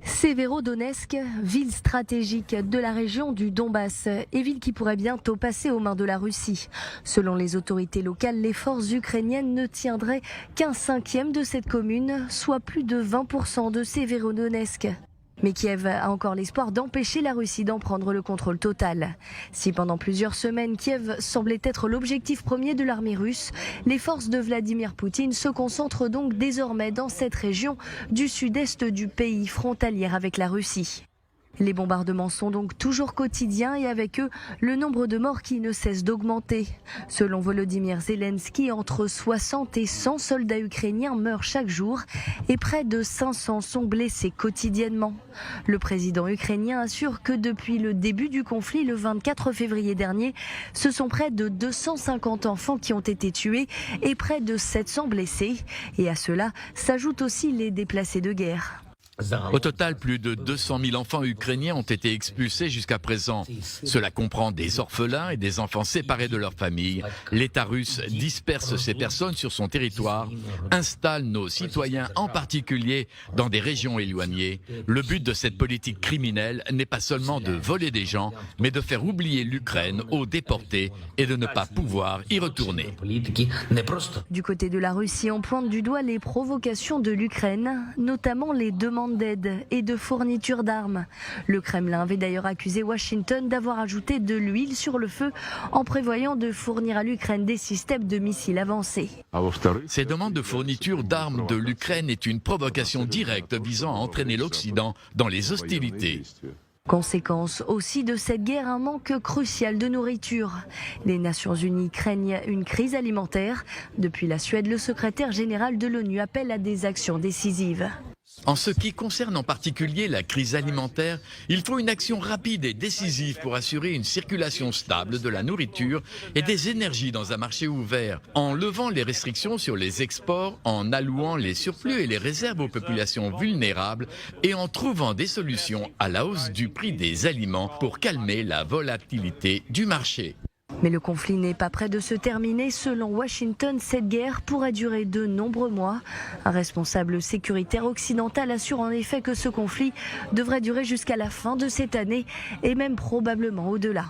Sévérodonetsk, ville stratégique de la région du Donbass et ville qui pourrait bientôt passer aux mains de la Russie. Selon les autorités locales, les forces ukrainiennes ne tiendraient qu'un cinquième de cette commune, soit plus de 20% de Sévérodonetsk. Mais Kiev a encore l'espoir d'empêcher la Russie d'en prendre le contrôle total. Si pendant plusieurs semaines, Kiev semblait être l'objectif premier de l'armée russe, les forces de Vladimir Poutine se concentrent donc désormais dans cette région du sud-est du pays, frontalière avec la Russie. Les bombardements sont donc toujours quotidiens et avec eux, le nombre de morts qui ne cesse d'augmenter. Selon Volodymyr Zelensky, entre 60 et 100 soldats ukrainiens meurent chaque jour et près de 500 sont blessés quotidiennement. Le président ukrainien assure que depuis le début du conflit, le 24 février dernier, ce sont près de 250 enfants qui ont été tués et près de 700 blessés. Et à cela s'ajoutent aussi les déplacés de guerre. Au total, plus de 200 000 enfants ukrainiens ont été expulsés jusqu'à présent. Cela comprend des orphelins et des enfants séparés de leur famille. L'État russe disperse ces personnes sur son territoire, installe nos citoyens en particulier dans des régions éloignées. Le but de cette politique criminelle n'est pas seulement de voler des gens, mais de faire oublier l'Ukraine aux déportés et de ne pas pouvoir y retourner. Du côté de la Russie, on pointe du doigt les provocations de l'Ukraine, notamment les demandes d'aide et de fourniture d'armes. Le Kremlin avait d'ailleurs accusé Washington d'avoir ajouté de l'huile sur le feu en prévoyant de fournir à l'Ukraine des systèmes de missiles avancés. Ces demandes de fourniture d'armes de l'Ukraine est une provocation directe visant à entraîner l'Occident dans les hostilités. Conséquence aussi de cette guerre, un manque crucial de nourriture. Les Nations Unies craignent une crise alimentaire. Depuis la Suède, le secrétaire général de l'ONU appelle à des actions décisives. En ce qui concerne en particulier la crise alimentaire, il faut une action rapide et décisive pour assurer une circulation stable de la nourriture et des énergies dans un marché ouvert, en levant les restrictions sur les exports, en allouant les surplus et les réserves aux populations vulnérables et en trouvant des solutions à la hausse du prix des aliments pour calmer la volatilité du marché. Mais le conflit n'est pas près de se terminer. Selon Washington, cette guerre pourrait durer de nombreux mois. Un responsable sécuritaire occidental assure en effet que ce conflit devrait durer jusqu'à la fin de cette année et même probablement au-delà.